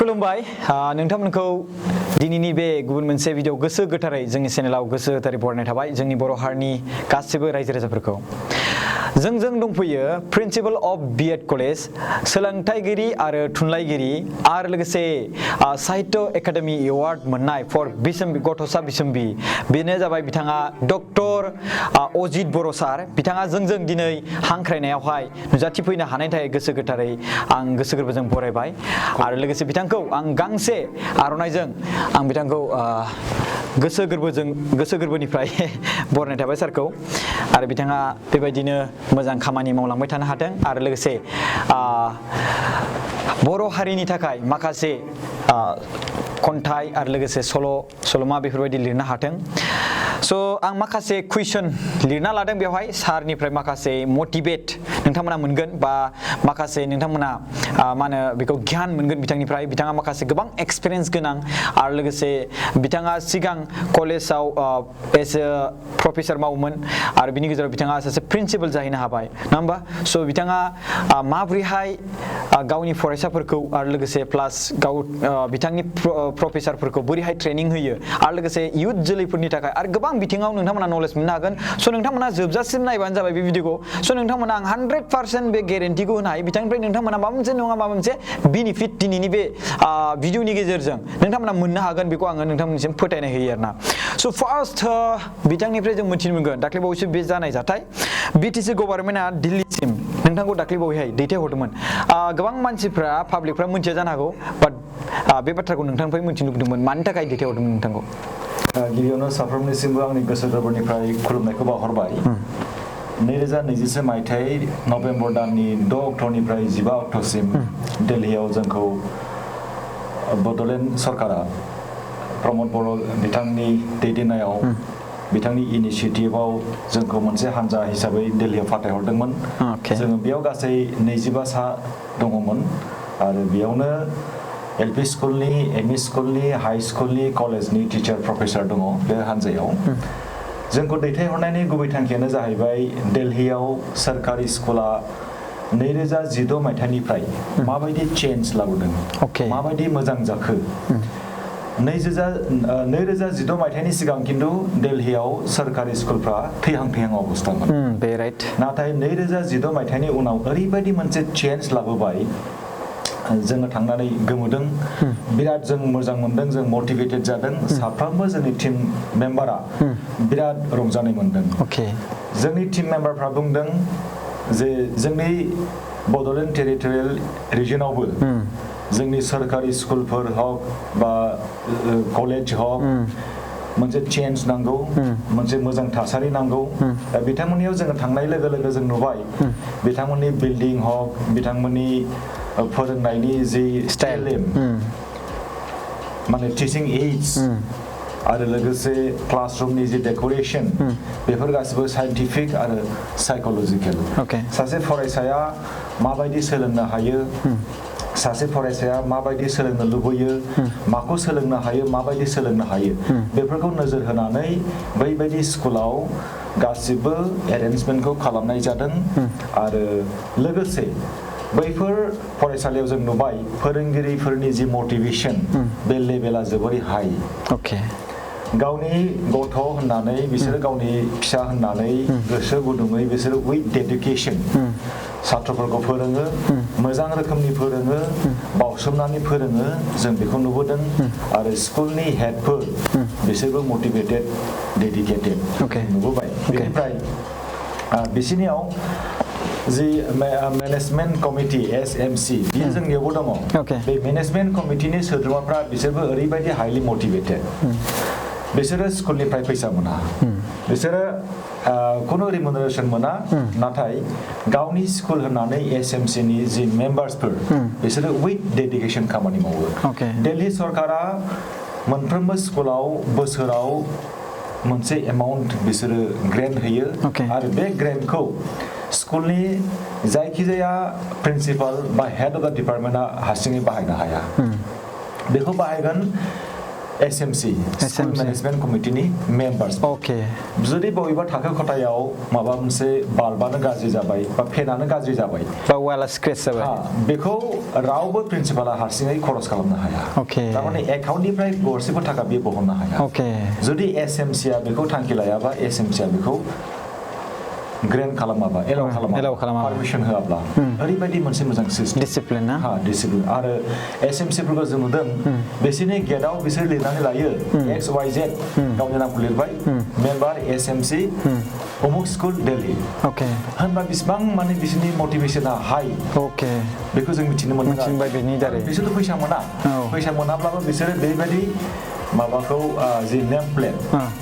खुलुमबाय नोंथांमोनखौ दिनैनि बे गुबुन मोनसे भिडिअ गोसो गोथारै जोंनि चेनेलाव गोसो गोथारै बरायनाय थाबाय जोंनि बर' हारिनि गासिबो रायजो राजाफोरखौ जों दंफैयो प्रिन्सिपाल अफ बीएड कलेज सोलोंथाइगिरि आरो थुनलाइगिरि आरो लोगोसे साहित्य एकाडेमि एवार्ड मोननाय फर बिसम्बि गथ'सा बिसम्बि बेनो जाबाय बिथाङा डक्टर अजित बर' सार बिथाङा जों दिनै हांख्रायनायावहाय नुजाथिफैनो हानायनि थाखाय गोसो गोथारै आं गोसो गोरबोजों बरायबाय आरो लोगोसे बिथांखौ आं गांसे आर'नाइजों आं बिथांखौ गोसो गोरबोनिफ्राय बरायनाय थाबाय सारखौ आरो बिथाङा बेबायदिनो मोजां खामानि मावलांबाय थानो हाथों आरो लोगोसे बर' हारिनि थाखाय माखासे खन्थाइ आरो लोगोसे सल'मा बेफोरबायदि लिरनो हाथों स' आं माखासे कुइसन लिरना लादों बेवहाय सारनिफ्राय माखासे मटिभेट नोंथांमोना मोनगोन बा माखासे नोंथांमोना मा होनो बेखौ गियान मोनगोन बिथांनिफ्राय बिथाङा माखासे गोबां एक्सपिरियेन्स गोनां आरो लोगोसे बिथाङा सिगां कलेजाव एज ए प्रफेसार मावोमोन आरो बिनि गेजेराव बिथाङा सासे प्रिन्सिपाल जाहैनो हाबाय नङा होमबा स' बिथाङा माबोरैहाय गावनि फरायसाफोरखौ आरो लोगोसे प्लास बिथांनि प्रफेसारफोरखौ बोरैहाय ट्रेनिं होयो आरो लोगोसे इयुथ जोलैफोरनि थाखाय आरो गोबां बिथिङाव नोंथांमोना नलेज मोननो हागोन स' नोंथांमोना जोबजासिम नायबानो जाबाय बे भिडिअखौ स' नोंथांमोना आं 100% बे गेरेन्टिखौ होनो हायो बिथांनिफ्राय नोंथांमोना माबा मोनसे नङा माबा मोनसे बेनिफिट दिनैनि बे भिडिअनि गेजेरजों नोंथांमोना मोननो हागोन बेखौ आङो नोंथांमोननिसिम फोथायनाय होयो आरोना स' फार्स्ट बिथांनिफ्राय जों मिथिनो मोनगोन दाख्लैबावैसो बे जानाय जाथाय बिटिसि गभर्नमेन्टआ दिल्लीसिम नोंथांखौ दाख्लैबावैहाय दैथायहरदोंमोन गोबां मानसिफ्रा पाब्लिकफ्रा मिथिया जानो हागौ बाट बे बाथ्राखौ नोंथांनिफ्राय मिथिनो लुबैदोंमोन मानि थाखाय दैथायहरदोंमोन नोंथांखौ गिबियावनो साफ्रोमनिसिमबो आंनि गोसो गोरबोनिफ्राय खुलुमनायखौ बावहरबाय 2020 मायथाइ नभेम्बर दाननि 6 अक्ट'निफ्राय 15 अक्ट'सिम दिल्लीयाव जोंखौ बड'लेण्ड सरकारा प्रमद बर' बिथांनि दैदेननायाव बिथांनि इनिसियेटिभआव जोंखौ मोनसे हानजा हिसाबै दिल्लीयाव फाथायहरदोंमोन जोङो बेयाव गासै 25 सा दङमोन आरो बेयावनो एलपि स्कुलनि एमइ स्कुलनि हाई स्कुलनि कलेजनि टिचार प्रफेसार दङ बे हानजायाव जोंखौ दैथायहरनायनि गुबै थांखियानो जाहैबाय दिल्लीयाव सोरखारि स्कुला 2016 मायथाइनिफ्राय माबायदि चेन्ज लाबोदों माबायदि मोजां जाखो 2016 मायथाइनि सिगां खिन्थु दिल्लीयाव सोरखारि स्कुलफ्रा थैहां अबस्थामोन नाथाय 2016 मायथाइनि उनाव ओरैबायदि मोनसे चेन्ज लाबोबाय जोङो थांनानै गोमोदों बिराद जों मोजां मोनदों जों मटिभेटेड जादों साफ्रोमबो जोंनि टीम मेम्बारा बिराद रंजानाय मोनदों जोंनि टीम मेम्बारफ्रा बुंदों जे जोंनि बड'लेण्ड टेरिटरियेल रिजनावबो जोंनि सोरखारि स्कुलफोर हक बा कलेज हक मोनसे चेन्ज नांगौ मोनसे मोजां थासारि नांगौ दा बिथांमोननियाव जोङो थांनाय लोगो लोगो जों नुबाय बिथांमोननि बिल्डिं हक बिथांमोननि फोरोंनायनि जि स्टाइल माने टिचिं एड्स आरो लोगोसे क्लासरुमनि जि डेक'रेसन बेफोर गासिबो साइन्टिफिक आरो साइक'लजिकेल सासे फरायसाया माबायदि सोलोंनो हायो सासे फरायसाया माबायदि सोलोंनो लुबैयो माखौ सोलोंनो हायो माबायदि सोलोंनो हायो बेफोरखौ नोजोर होनानै बैबायदि स्कुलाव गासिबो एरेन्जमेन्टखौ खालामनाय जादों आरो लोगोसे बैफोर फरायसालियाव जों नुबाय फोरोंगिरिफोरनि जि मटिभेसन बे लेभेला जोबोरै हाई गावनि गथ' होननानै बिसोरो गावनि फिसा होननानै गोसो गुदुङै बिसोरो उइथ डेडिकेसन साथ्रफोरखौ फोरोङो मोजां रोखोमनि फोरोङो बावसोमनानै फोरोङो जों बेखौ नुबोदों आरो स्कुलनि हेडफोर बिसोरबो मटिभेटेड डेडिकेटेड नुबोबाय बेनिफ्राय बिसिनियाव जि मेनेजमेन्ट कमिटि एसएमसि बियो जोंनियावबो दङ बे मेनेजमेन्ट कमिटिनि सोद्रोमाफ्रा बिसोरबो ओरैबायदि हाइलि मटिभेटेड बिसोरो स्कुलनिफ्राय फैसा मोना बिसोरो खुनु रिमुनारेसन मोना नाथाय गावनि स्कुल होननानै एसएमसिनि जि मेम्बार्सफोर बिसोरो उइथ डेडिकेसन खामानि मावो दिल्ली सरकारा मोनफ्रोमबो स्कुलाव बोसोराव मोनसे एमाउन्ट बिसोरो ग्रेन्ट होयो आरो बे ग्रेन्टखौ स्कुलनि जायखिजाया प्रिन्सिपाल बा हेड अफ द डिपार्टमेन्टआ हारसिङै बाहायनो हाया बेखौ बाहायगोन SMC School Management Committee members Okay. जुदि बबेबा थाखो खथायाव माबा मोनसे बाल्बानो गाज्रि जाबाय बा फेनानो गाज्रि जाबाय बा वाला स्क्रेच जाबाय बेखौ रावबो प्रिन्सिपाला हारसिङै खरस खालामनो हाया Okay. थारमाने एकाउन्टनिफ्राय गरसेबो थाखा बे बहननो हाया Okay. जुदि SMC आ बेखौ थांखि लायाबा SMC आ बेखौ ग्रेन्ट खालामाबा एलाउ खालामा पारमिसन होआब्ला ओरैबायदि मोनसे मोजां सिस्टेम डिसिप्लिन ना डिसिप्लिन आरो SMC फोरखौ जों नुदों बिसोरनि गेटआव बिसोर लिरनानै लायो XYZ गावनि नामखौ लिरबाय मेम्बार SMC अमुक स्कुल दिल्ली Okay. होनबा बिसिबां माने बिसोरनि मटिभेसना हाई Okay. बेखौ जों मिथिनो मोनो मिथिबाय बेनि दारै बिसोरथ' फैसा मोना फैसा मोनाब्लाबो बिसोरो बेबायदि माबाखौ जि नेम प्लेट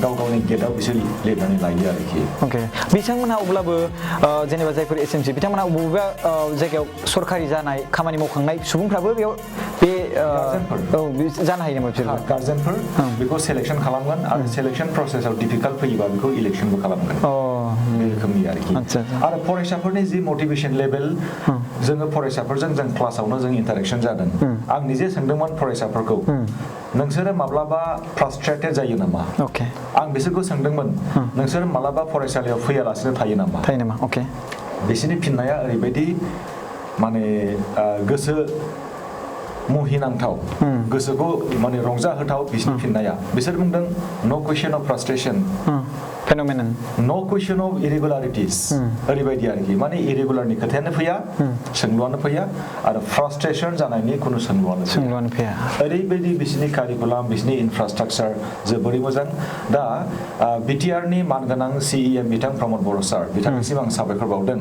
गाव गावनि गेटआव बिसोर लिरनानै लायो आरोखि ओके बिथांमोनहा अब्लाबो जेनेबा जायफोर SMC बिथांमोनहा बबेबा जायगायाव सरकारि जानाय खामानि मावखांनाय सुबुंफ्राबो बेयाव बे जानो हायो नामा बिसोर गार्जेनफोर बेखौ सेलेक्सन खालामगोन आरो सेलेक्सन प्रसेसआव डिफिकाल्ट फैयोबा बेखौ इलेक्सनबो खालामगोन बे रोखोमनि आरोखि आरो फरायसाफोरनि जि मटिभेसन लेभेल जोङो फरायसाफोरजों जों क्लासावनो जों इन्टारेक्सन जादों आं निजे सोंदोंमोन फरायसाफोरखौ नोंसोरो माब्लाबा फ्रास्ट्रेटेड जायो नामा आं बिसोरखौ सोंदोंमोन नोंसोर माब्लाबा फरायसालियाव फैयालासिनो थायो नामा अके बिसोरनि फिननाया ओरैबायदि माने गोसो मुहिनांथाव गोसोखौ माने रंजाहोथाव बिसोरनि फिननाया बिसोर बुंदों नो कुवेश्चन अफ फ्रास्ट्रेशन फेनोमेनन नो कुवेश्चन अफ इरेगुलारिटिस ओरैबायदि आरोखि माने इरेगुलारनि खोथायानो फैया सोंलुआनो फैया आरो फ्रास्ट्रेशन जानायनि खुनु सोंलुआनो फैया ओरैबायदि बिसोरनि कारिकुलाम बिसोरनि इनफ्रास्ट्राक्चार जोबोरै मोजां दा बिटिआरनि मानगोनां CEM बिथां प्रमद बर' सार बिथांनिसिम आं साबायखर बावदों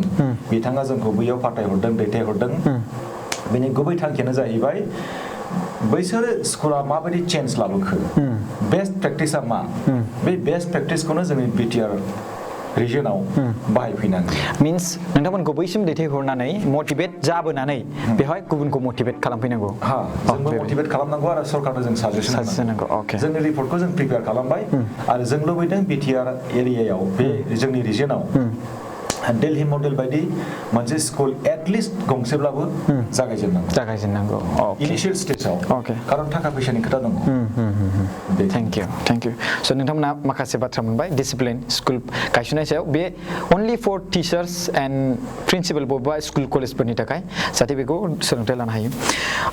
बिथाङा जोंखौ बैयाव फाथायहरदों दैथायहरदों बेनि गुबै थांखियानो जाहैबाय बैसोर स्कुला माबायदि चेन्ज लाबोखो बेस्ट प्रेक्टिसा मा बे बेस्ट प्रेक्टिसखौनो जोंनि बिटिआर रिजनाव बाहायफैनांगौ मिन्स नोंथांमोनखौ बैसिम दैथायहरनानै मटिभेट जाबोनानै बेवहाय गुबुनखौ मटिभेट खालामफैनांगौ जोंबो मटिभेट खालामनांगौ आरो सरकारनो जों साजेसन होनांगौ जोंनि रिपर्टखौ जों प्रिपेयार खालामबाय आरो जों लुबैदों बिटिआर एरियायाव बे जोंनि रिजनाव दिल्ली मडेल बायदि मोनसे स्कुल एटलिस्ट गंसेब्लाबो जागायजेननांगौ इनिशियेल स्टेजआव खारन थाखा फैसानि खोथा दङ थेंक इउ स' नोंथांमोना माखासे बाथ्रा मोनबाय डिसिप्लिन स्कुल गायसननाय सायाव बे only four teachers and principal बबेबा स्कुल कलेजफोरनि थाखाय जाहाथे बेखौ सोलोंथाइ लानो हायो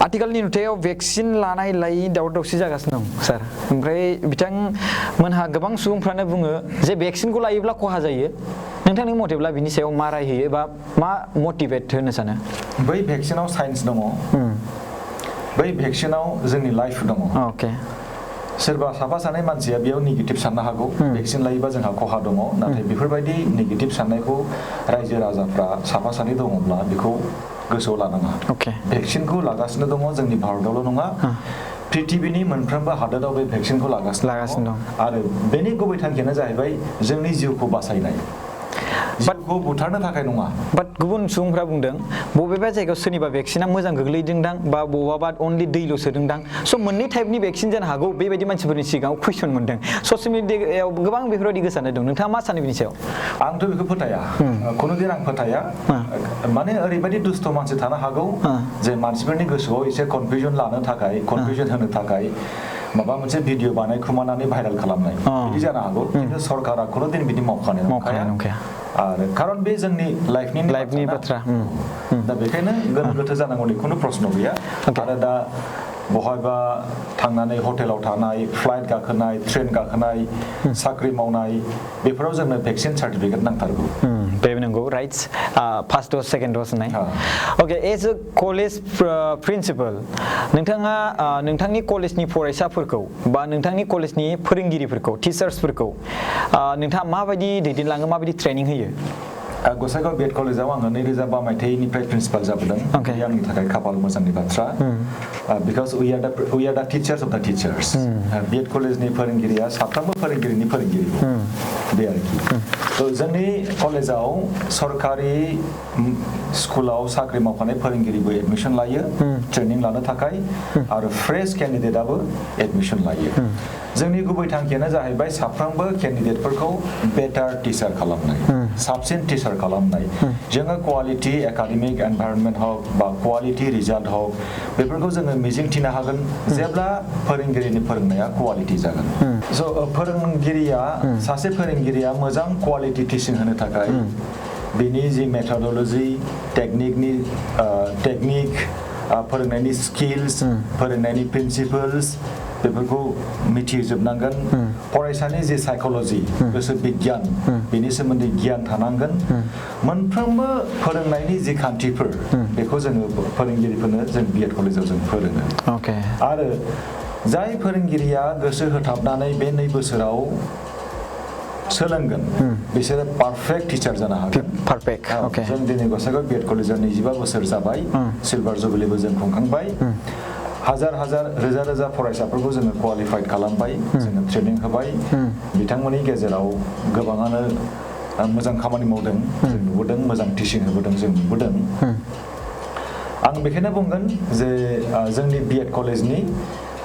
आथिखालनि नुथायाव भेक्सिन लानाय लायै दावराव दावसि जागासिनो दं सार ओमफ्राय बिथांमोनहा गोबां सुबुंफ्रानो बुङो जे भेक्सिनखौ लायोब्ला खहा जायो नोंथांनि मथेब्ला बिनि सायाव मा राय होयो एबा मा मटिभेट होनो सानो बै भेक्सिनाव साइन्स दङ बै भेक्सिनाव जोंनि लाइफ दङ सोरबा साफा सानै मानसिया बेयाव नेगेटिभ साननो हागौ भेक्सिन लायोबा जोंहा खहा दङ नाथाय बेफोरबायदि नेगेटिभ साननायखौ रायजो राजाफ्रा साफा सानै दङब्ला बेखौ गोसोआव लानाङा भेक्सिनखौ लागासिनो दङ जोंनि भारतआवल' नङा पृथिबीनि मोनफ्रोमबो हादोराव बे भेक्सिनखौ लागासिनो दं आरो बेनि गुबै थांखियानो जाहैबाय जोंनि जिउखौ बासायनाय जिउखौ बुथारनो थाखाय नङा बाट गुबुन सुबुंफ्रा बुंदों बबेबा जायगायाव सोरनिबा भेक्सिना मोजां गोग्लैदोंदां बा बबेबा अनलि दैल' सोदोंदां स' मोननै टाइपनि भेक्सिन जानो हागौ बेबायदि मानसिफोरनि सिगाङाव कुइसन मोनदों ससियेल मिडियायाव गोबां बेफोरबायदि गोसारनाय दं नोंथाङा मा सानो बिनि सायाव आंथ' बेखौ फोथाया खुनुदिन आं फोथाया माने ओरैबायदि दुस्थ' मानसि थानो हागौ जे मानसिफोरनि गोसोआव एसे कनफिउजन लानो थाखाय कनफिउजन होनो थाखाय माबा मोनसे भिडिअ बानायखुमानानै भाइरेल खालामनाय बिदि जानो हागौ खिन्थु सरकारा खुनुदिन बिदि मावखाया आरो खारन बे जोंनि लाइफनि बाथ्रा दा बेखायनो गोनो गोथो जानांगौनि खुनु प्रश्न गैया आरो दा बहायबा थांनानै हटेलाव थानाय फ्लाइट गाखोनाय ट्रेन गाखोनाय साख्रि मावनाय बेफोराव जोंनो भेक्सिन सार्टिफिकेट नांथारगौ बे नंगौ राइट्स फार्स्ट द'ज सेकेन्ड द'ज होननाय अके एज ए कलेज प्रिन्सिपाल नोंथाङा नोंथांनि कलेजनि फरायसाफोरखौ बा नोंथांनि कलेजनि फोरोंगिरिफोरखौ टिचार्सफोरखौ नोंथाङा माबायदि दैदेनलाङो माबायदि ट्रेनिं होयो गसाइगाव बिएड कलेजाव आङो 2005 मायथाइनिफ्राय प्रिन्सिपाल जाबोदों बे आंनि थाखाय खाफाल मोजांनि बाथ्रा because we are the teachers of the teachers BEd कलेजनि फोरोंगिरिया साफ्रोमबो फोरोंगिरिनि फोरोंगिरि बे आरोखि थ' जोंनि कलेजाव सरकारि स्कुलाव साख्रि मावखानाय फोरोंगिरिबो एडमिशन लायो ट्रेनिं लानो थाखाय आरो फ्रेश केन्डिडेटआबो एडमिशन लायो जोंनि गुबै थांखियानो जाहैबाय साफ्रोमबो केन्डिडेटफोरखौ बेटार टिचार खालामनाय साबसिन टिचार खालामनाय जोङो क्वालिटि एकाडेमिक एनभाइरनमेन्ट हक बा क्वालिटि रिजाल्ट हक बेफोरखौ जोङो मिजिंथिनो हागोन जेब्ला फोरोंगिरिनि फोरोंनाया क्वालिटि जागोन स' सासे फोरोंगिरिया मोजां क्वालिटि टिचिं होनो थाखाय बेनि जि मेथडलजि टेकनिक फोरोंनायनि स्किल्स फोरोंनायनि प्रिन्सिपल्स बेफोरखौ मिथिजोबनांगोन फरायसानि जे साइकोलॉजी गोसो बिगियान बेनि सोमोन्दै गियान थानांगोन मोनफ्रोमबो फोरोंनायनि जि खान्थिफोर बेखौ जोङो फोरोंगिरिफोरनो जों बिएड कलेजाव जों फोरोङो आरो जाय फोरोंगिरिया गोसो होथाबनानै बे 2 बोसोराव सोलोंगोन बिसोरो पारफेक्ट टिचार जानो हागोन पारफेक्ट जों दिनै गसाइगाव बिएड कलेजाव 25 बोसोर जाबाय सिलभार जुबिलिबो जों खुंखांबाय हाजार रोजा फरायसाफोरखौ जोङो क्वालिफाइड खालामबाय जोङो ट्रेनिं होबाय बिथांमोननि गेजेराव गोबाङानो मोजां खामानि मावदों जों नुबोदों मोजां टिचिं होबोदों जों नुबोदों आं बेखौनो बुंगोन जे जोंनि बिएड कलेजनि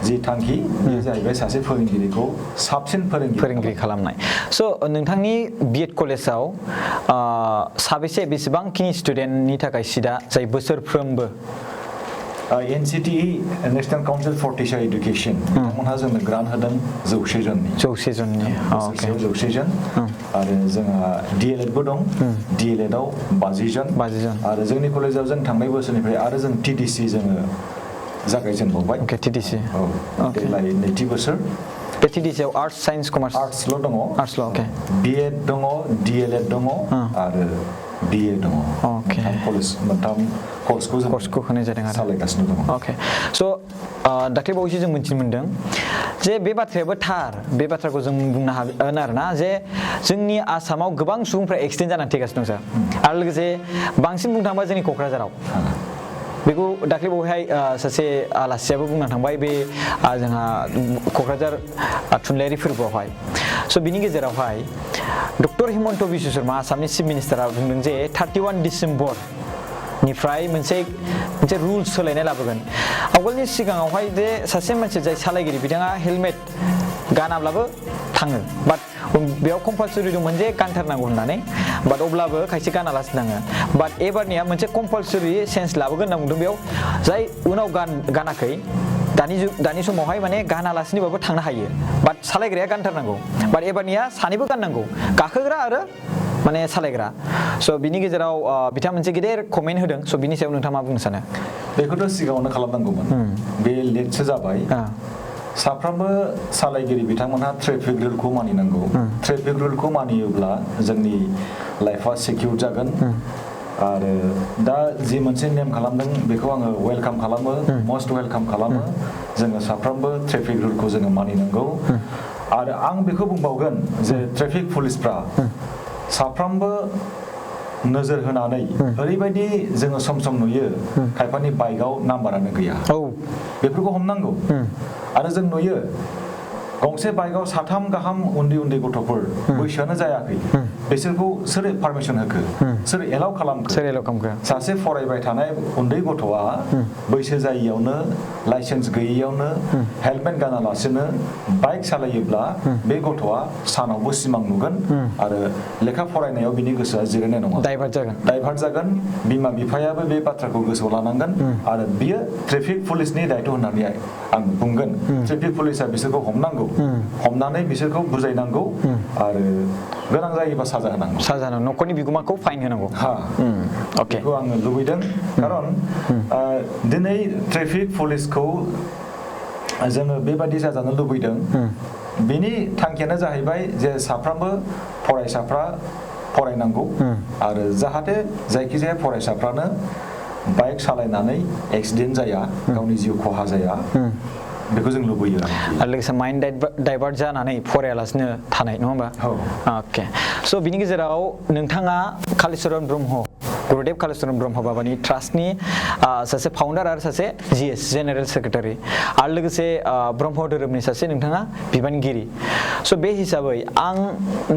जि थांखि बे जाहैबाय सासे फोरोंगिरिखौ साबसिन फोरोंगिरि खालामनाय स' नोंथांनि बिएड कलेजाव साबेसे बेसेबांखिनि स्टुडेन्टनि थाखाय सिटआ जाय बोसोरफ्रोमबो NCTE national council for teacher education बिथांमोनहा जोंनो ग्रान्ट होदों 100 जननि 100 जननि 100 जन आरो जोंहा DLED बो दं DLED आव 50 जन आरो जोंनि कलेजाव जों थांनाय बोसोरनिफ्राय आरो जों TDC जोङो जागायजेनबावबाय TDC देग्लाय 2थि बोसोर बे TDC आव आर्टस साइन्स कमार्स आर्टसल' दङ आर्टसल' BEd दङ DLED दङ आरो BA दङ मोनथाम कर्सखौ होनाय जादों आरो सालायगासिनो दङ स' दाख्लै बावैसो जों मिथिनो मोन्दों जे बे बाथ्रायाबो थार बे बाथ्राखौ जों बुंनो हागोन आरोना जे जोंनि आसामाव गोबां सुबुंफ्रा एक्सिडेन्ट जानानै थैगासिनो दं सार आरो लोगोसे बांसिन बुंनो थाङोबा जोंनि क'क्राझाराव बेखौ दाख्लै बावैहाय सासे आलासियाबो बुंना थांबाय बे जोंहा क'क्राझार थुनलाइयारि फोरबोआवहाय स' बिनि गेजेरावहाय डक्टर हिमन्त बिश्व शर्मा आसामनि चिफ मिनिस्टारा बुंदों जे 31 डिसेम्बर निफ्राय मोनसे रुल्स सोलायनाय लाबोगोन आवगोलनि सिगाङावहाय जे सासे मानसि जाय सालायगिरि बिथाङा हेलमेट गानाब्लाबो थाङो बाट बेयाव कम्पालसरि दंमोन जे गानथारनांगौ होननानै बाट अब्लाबो खायसे गानालासे थाङो बाट एबारनिया मोनसे कम्पालसरि चेन्ज लाबोगोन होनना बुंदों बेयाव जाय उनाव गानाखै दानि समावहाय माने गानालासिनोबाबो थांनो हायो बाट सालायग्राया गानथारनांगौ बाट एबारनिया सानैबो गाननांगौ गाखोग्रा आरो माने सालायग्रा स' बिनि गेजेराव बिथाङा मोनसे गेदेर कमेन्ट होदों स' बिनि सायाव नोंथाङा मा बुंनो सानो बेखौथ' सिगाङावनो खालामनांगौमोन बे लेटसो जाबाय साफ्रोमबो सालायगिरि बिथांमोनहा ट्रेफिक रुलखौ मानिनांगौ ट्रेफिक रुलखौ मानियोब्ला जोंनि लाइफआ सिकिउर जागोन आरो दा जि मोनसे नेम खालामदों बेखौ आङो वेलकाम खालामो मस्ट वेलकाम खालामो जोङो साफ्रोमबो ट्रेफिक रुलखौ जोङो मानिनांगौ आरो आं बेखौ बुंबावगोन जे ट्रेफिक पुलिसफ्रा साफ्रोमबो नोजोर होनानै ओरैबायदि जोङो सम नुयो खायफानि बाइकआव नाम्बारानो गैया बेफोरखौ हमनांगौ आरो जों नुयो गंसे बाइकआव 3 गाहाम उन्दै गथ'फोर बैसोआनो जायाखै बिसोरखौ सोर पारमिसन होखो सोर एलाउ खालामखो सासे फरायबाय थानाय उन्दै गथ'आ बैसो जायियावनो लाइसेन्स गैयियावनो हेलमेट गानालासेनो बाइक सालायोब्ला बे गथ'आ सानावबो सिमां नुगोन आरो लेखा फरायनायाव बिनि गोसोआ जिरायनाय नङा डाइभार्ट जागोन बिमा बिफायाबो बे बाथ्राखौ गोसोआव लानांगोन आरो बियो ट्रेफिक पुलिसनि दायथ' होननानै आं बुंगोन ट्रेफिक पुलिसा बिसोरखौ हमनानै बिसोरखौ बुजायनांगौ आरो गोनां जायोबा साजा होनांगौ न'खरनि बिगोमाखौ फाइन होनांगौ बेखौ आङो लुबैदों खारन दिनै ट्रेफिक पुलिसखौ जोङो बेबादि जाजानो लुबैदों बेनि थांखियानो जाहैबाय जे साफ्रोमबो फरायसाफ्रा फरायनांगौ आरो जाहाथे जायखिजाया फरायसाफ्रानो बाइक सालायनानै एक्सिडेन्ट जाया गावनि जिउ खहा जाया बेखौ जों लुबैयो आरो लोगोसे माइन्ड डाइभार्ट जानानै फरायालासिनो थानाय नङा होमबा स' बिनि गेजेराव नोंथाङा कालिचरन ब्रह्म गुरुदेव कालीचरण ब्रह्म बाबानि ट्रास्टनि सासे फाउन्डार आरो सासे GS जेनेरेल सेक्रेटारि आरो लोगोसे ब्रह्म धोरोमनि सासे नोंथाङा बिबानगिरि स' बे हिसाबै आं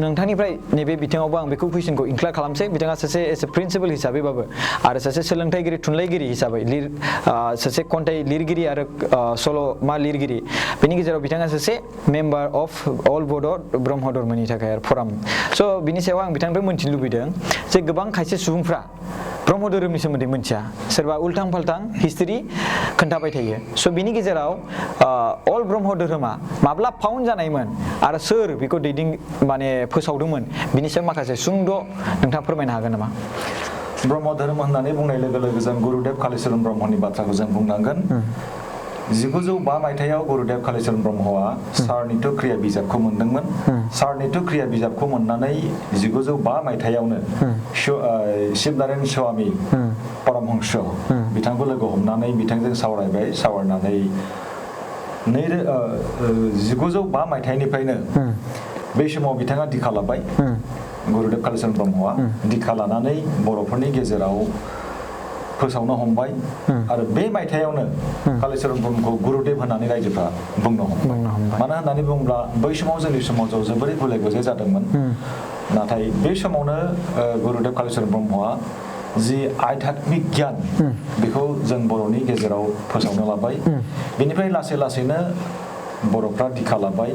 नोंथांनिफ्राय नैबे बिथिङावबो आं बेखौ कुइसनखौ इनक्लुड खालामसै बिथाङा सासे एस ए प्रिन्सिपाल हिसाबैबाबो आरो सासे सोलोंथाइगिरि थुनलाइगिरि हिसाबै सासे खन्थाइ लिरगिरि आरो सल'मा लिरगिरि बेनि गेजेराव बिथाङा सासे मेम्बार अफ अल बड' ब्रह्म धर्मनि थाखाय आरो फराम स' बिनि सायाव आं बिथांनिफ्राय मोन्थिनो लुबैदों जे गोबां खायसे सुबुंफ्रा ब्रह्म धोरोमनि सोमोन्दै मोनथिया सोरबा उल्थां फाल्थां हिस्ट्रि खोन्थाबाय थायो स' बिनि गेजेराव अल ब्रह्म धोरोमा माब्ला फाउन्ड जानायमोन आरो सोर बेखौ माने फोसावदोंमोन बिनि सायाव माखासे सुंद' नोंथाङा फोरमायनो हागोन नामा? ब्रह्म धोरोम होननानै बुंनाय लोगो लोगो जों गुरुदेव कालीचरण ब्रह्मनि बाथ्राखौ जों बुंनांगोन 1905 मायथाइयाव गुरुदेव कालीचरण ब्रह्मआ सारनित्य क्रिया बिजाबखौ मोनदोंमोन सारनित्य क्रिया बिजाबखौ मोननानै 1905 मायथाइयावनो शिवनारायण स्वामी परमहंस बिथांखौ लोगो हमनानै बिथांजों सावरायबाय सावरायनानै 1905 मायथाइनिफ्रायनो बै समाव बिथाङा दिखा लाबाय गुरुदेव कालीचरण ब्रह्मआ दिखा लानानै बर'फोरनि गेजेराव फोसावनो हमबाय आरो बे मायथाइयावनो कालीचरण ब्रह्मखौ गुरुदेव होननानै रायजोफ्रा बुंनो हमबाय मानो होननानै बुङोब्ला बै समाव जोंनि समाजाव जोबोरै गुलाय गुजाय जादोंमोन नाथाय बे समावनो गुरुदेव कालीचरण ब्रह्मआ जि आध्यात्मिक गियान बेखौ जों बर'नि गेजेराव फोसावनो लाबाय बेनिफ्राय लासै लासैनो बर'फ्रा दिखा लाबाय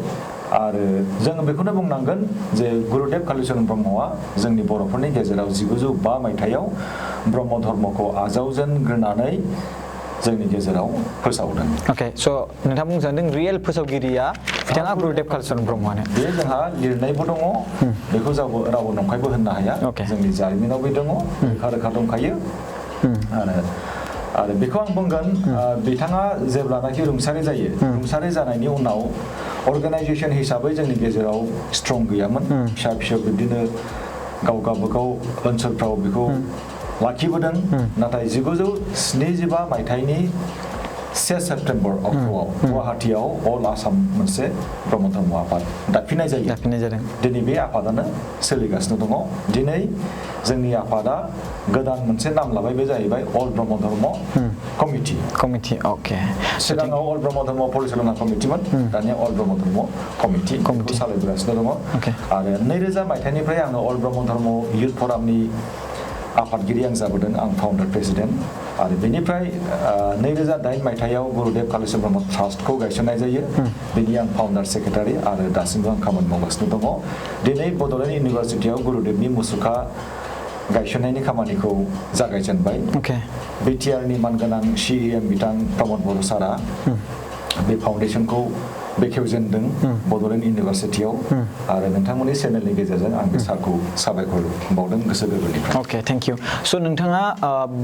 आरो जों बेखौनो बुंनांगोन जे गुरुदेव कालीचरण ब्रह्मआ जोंनि बर'फोरनि गेजेराव 1905 मायथाइयाव ब्रह्म धर्मखौ आजावजेनग्रोनानै जोंनि गेजेराव फोसावदों। अके स' नोंथाङा बुंनो सानदों रियेल फोसावगिरिया बिथाङा गुरुदेव कालीचरण ब्रह्मआनो। बे जोंहा लिरनायबो दङ बेखौ रावबो नंखायबो होननो हाया जोंनि जारिमिनावबो दङ रोखा रोखा दंखायो आरो बेखौ आं बुंगोन बिथाङा जेब्लानाखि रुंसारि जायो रुंसारि जानायनि उनाव अर्गानाइजेसन हिसाबै जोंनि गेजेराव स्ट्रं गैयामोन फिसा फिसौ बिदिनो गावबागाव ओनसोलफ्राव बेखौ लाखिबोदों नाथाय 1975 मायथाइनि 1 सेप्तेम्बर अक्ट'आव गुवाहाटीयाव अल आसाम मोनसे ब्रह्म धर्म आफाद दाफिननाय जादों दिनै बे आफादानो सोलिगासिनो दङ दिनै जोंनि आफादा गोदान मोनसे नाम लाबाय बे जाहैबाय अल ब्रह्म धर्म कमिटि अके सिगाङाव अल ब्रह्म धर्म परिचालना कमिटिमोन दानिया अल ब्रह्म धर्म कमिटि सालायबोगासिनो दङ आरो 2000 मायथाइनिफ्राय आङो अल ब्रह्म धर्म युथ फरामनि आफादगिरि आं जाबोदों आं फाउन्डार प्रेसिडेन्ट आरो बेनिफ्राय 2008 मायथाइयाव गुरुदेव कालीचरण ब्रह्म ट्रास्टखौ गायसननाय जायो बेनि आं फाउन्डार सेक्रेटारि आरो दासिमबो आं खामानि मावगासिनो दङ दिनै बड'लेण्ड इउनिभारसिटियाव गुरुदेवनि मुसुखा गायसननायनि खामानिखौ जागायजेनबाय बिटिआरनि मानगोनां CEM बिथां प्रमद बर' सारा बे फाउन्डेसनखौ बेखेवजेनदों बड'लेण्ड इउनिभारसिटियाव आरो नोंथांमोननि चेनेलनि गेजेरजों आं बे सारखौ साबायखर बावदों गोसो गोरबोनिफ्राय अके थेंक इउ स' नोंथाङा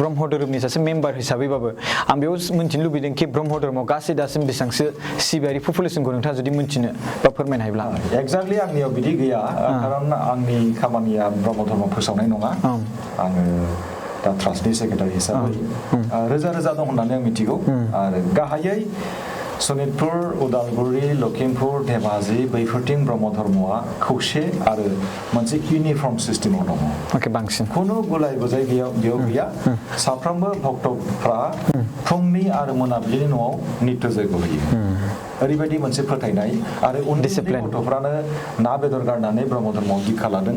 ब्रह्म धोरोमनि सासे मेम्बार हिसाबैबाबो आं बेयाव मिन्थिनो लुबैदों कि ब्रह्म धर्मआव गासै दासिम बेसेबांसो सिबियारि पपुलेसनखौ नोंथाङा जुदि मिन्थिनो बा फोरमायनो हायोब्ला एक्जेक्टलि आंनियाव बिदि गैया खारन आंनि खामानिया ब्रह्म धर्म फोसावनाय नङा आङो दा ट्रास्टनि सेक्रेटारि हिसाबै रोजा रोजा दं होननानै आं मिथिगौ आरो गाहायै सनितपुर उदालगुरि लखिमपुर धेमाजि बैफोरथिं ब्रह्म धर्मआ खौसे आरो मोनसे इउनिफर्म सिस्टेमाव दङ बांसिन खुनु गुलाय गुजाय बेयाव गैया साफ्रोमबो भक्तफ्रा फुंनि आरो मोनाबिलिनि न'आव नित्य जयग होयो ओरैबायदि मोनसे फोथायनाय आरो उन्दै गथ'फ्रानो ना बेदर गारनानै ब्रह्म धर्मआव दीक्षा लादों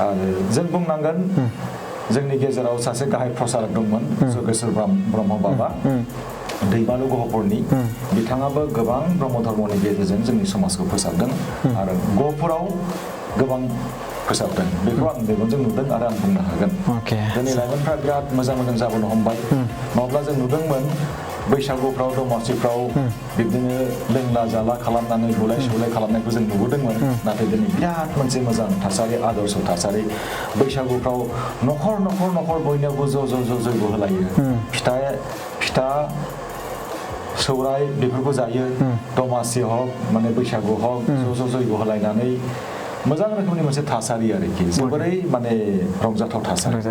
आरो जों बुंनांगोन जोंनि गेजेराव सासे गाहाय प्रसारक दंमोन जगेश्वर ब्रह्म बाबा दैमालु गहपुरनि बिथाङाबो गोबां ब्रह्म धर्मनि गेजेरजों जोंनि समाजखौ फोसाबदों आरो गहपुराव गोबां फोसाबदों बेखौ आं मेगनजों नुदों आरो आं बुंनो हागोन जोंनि लाइमोनफ्रा बिराद मोजां जाबोनो हमबाय नङाब्ला जों नुदोंमोन बैसागुफ्राव दमासिफ्राव बिदिनो लोंला जाला खालामनानै बुलाय सुलाय खालामनायखौ जों नुबोदोंमोन नाथाय दिनै बिराद मोनसे मोजां थासारि आदर्श थासारि बैसागुफ्राव न'खर बयनियावबो ज' जयग होलायो फिथा सौराय बेफोरखौ जायो दमासि हक माने बैसागु हक ज' जयग होलायनानै मोजां रोखोमनि मोनसे थासारि आरोखि जोबोरै माने रंजाथाव थासारि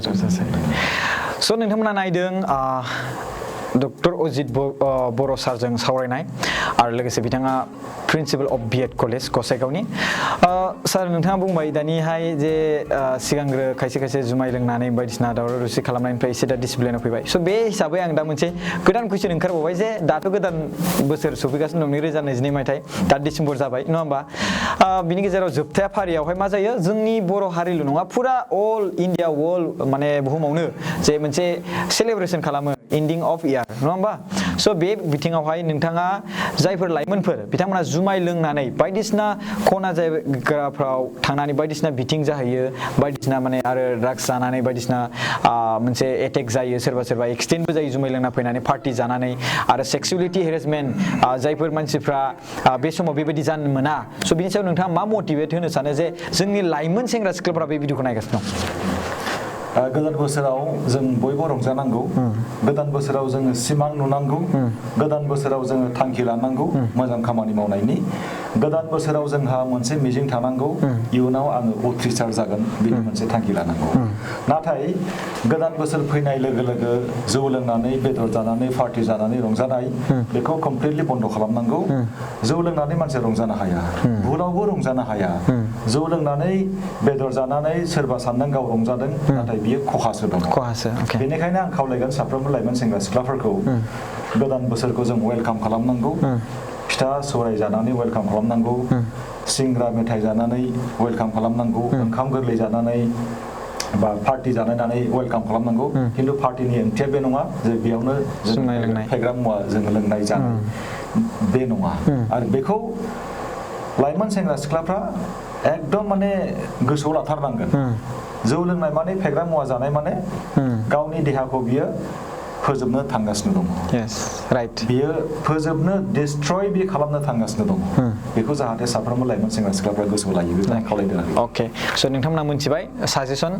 स' नोंथांमोना नायदों डक्टर अजित बर' सारजों सावरायनाय आरो लोगोसे बिथाङा प्रिन्सिपाल अफ बिएड कलेज गसाइगावनि सार नोंथाङा बुंबाय दानिहाय जे सिगांग्रो खायसे खायसे जुमाय लोंनानै बायदिसिना दावराव दावसि खालामनायनिफ्राय एसे दा डिसिप्लिनाव फैबाय स' बे हिसाबै आं दा मोनसे गोदान कुइसन ओंखारबावबाय जे दाथ' गोदान बोसोर सफैगासिनो दं 2022 मायथाइ दा डिसेम्बर जाबाय नङा होमबा बिनि गेजेराव जोबथा फारियावहाय मा जायो जोंनि बर' हारिल' नङा फुरा अल इन्डिया वर्ल्ड माने बुहुमावनो जे मोनसे सेलेब्रेसन खालामो एन्डिं अफ इयार नङा होमबा स' बे बिथिङावहाय नोंथाङा जायफोर लाइमोनफोर बिथांमोना जुमाय लोंनानै बायदिसिना खना जायगाफ्राव थांनानै बायदिसिना बिथिं जाहैयो बायदिसिना माने आरो ड्राग्स जानानै बायदिसिना मोनसे एटेक जायो सोरबा सोरबा एक्सिडेन्टबो जायो जुमाय लोंना फैनानै पार्टि जानानै आरो सेक्सुवेलिटि हेरेसमेन्ट जायफोर मानसिफ्रा बे समाव बेबायदि जानो मोना स' बिनि सायाव नोंथाङा मा मटिभेट होनो सानो जे जोंनि लाइमोन सेंग्रा सिख्लाफोरा बे भिडिअखौ नायगासिनो दं गोदान बोसोराव जों बयबो रंजानांगौ गोदान बोसोराव जोङो सिमां नुनांगौ गोदान बोसोराव जोङो थांखि लानांगौ मोजां खामानि मावनायनि गोदान बोसोराव जोंहा मोनसे मिजिं थानांगौ इयुनाव आङो उथ्रिसार जागोन बेनि मोनसे थांखि लानांगौ नाथाय गोदान बोसोर फैनाय लोगो लोगो जौ लोंनानै बेदर जानानै पार्टि जानानै रंजानाय बेखौ कमप्लिटलि बन्द खालामनांगौ जौ लोंनानै मानसिया रंजानो हाया भुलावबो रंजानो हाया जौ लोंनानै बेदर जानानै सोरबा सानदों गाव रंजादों नाथाय बियो खहासो दङ बेनिखायनो आं खावलायगोन साफ्रोमबो लाइमोन सेंग्रा सिख्लाफोरखौ गोदान बोसोरखौ जों वेलकाम खालामनांगौ फिथा सौराय जानानै वेलकाम खालामनांगौ सिंग्रा मेथाइ जानानै वेलकाम खालामनांगौ ओंखाम गोरलै जानानै बा पार्टि जानानै वेलकाम खालामनांगौ खिन्थु पार्टिनि ओंथिया बे नङा जे बेयावनो फेग्रा मुवा जोङो लोंनाय जानाय बे नङा आरो बेखौ लाइमोन सेंग्रा सिख्लाफ्रा एकदम माने गोसोआव लाथारनांगोन जौ लोंनाय माने फेग्रा मुवा जानाय माने गावनि देहाखौ बियो फोजोबनो थांगासिनो दङ बियो फोजोबनो डिस्ट्रय बे खालामनो थांगासिनो दङ बेखौ जाहाथे साफ्रोमबो लाइमोन सेंग्रा सिख्लाफ्रा गोसोआव लायो बेखौ आं खावलायदों आरो अके स' नोंथांमोना मोनथिबाय साजेसन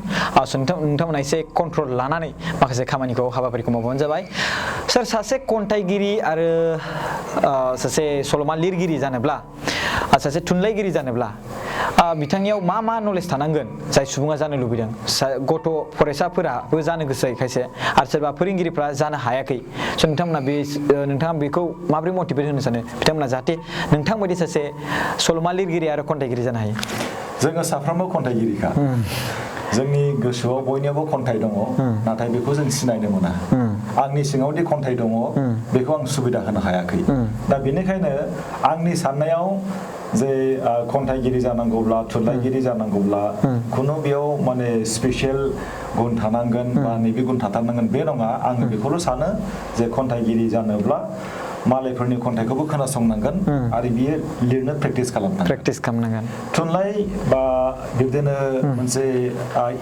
नोंथांमोना एसे कन्ट्रल लानानै माखासे खामानिखौ हाबाफारिखौ मावबानो जाबाय सोर सासे खन्थाइगिरि आरो सासे सल'मा लिरगिरि जानोब्ला सासे थुनलाइगिरि जानोब्ला बिथांनियाव मा नलेज थानांगोन जाय सुबुङा जानो लुबैदों गथ' फरायसाफोराबो जानो गोसो खायसे आरो सोरबा फोरोंगिरिफ्रा जानो हायाखै स' नोंथाङा बेखौ माबोरै मटिभेट होनो सानो बिथांमोना जाहाथे नोंथांबायदि सासे सल'मा लिरगिरि आरो खन्थाइगिरि जानो हायो जोङो साफ्रोमबो खन्थाइगिरिखा जोंनि गोसोआव बयनियावबो खन्थाइ दङ नाथाय बेखौ जों सिनायनो मोना आंनि सिङावदि खन्थाइ दङ बेखौ आं सुबिदा होनो हायाखै दा बेनिखायनो आंनि साननायाव जे खन्थाइगिरि जानांगौब्ला थुनलाइगिरि जानांगौब्ला खुनु बेयाव माने स्पेसियेल गुन थानांगोन बा नैबे गुन थाथारनांगोन बे नङा आङो बेखौल' सानो जे खन्थाइगिरि जानोब्ला मालायफोरनि खन्थाइखौबो खोनासंनांगोन आरो बियो लिरनो प्रेक्टिस खालामनांगोन थुनलाइ बा बिदिनो मोनसे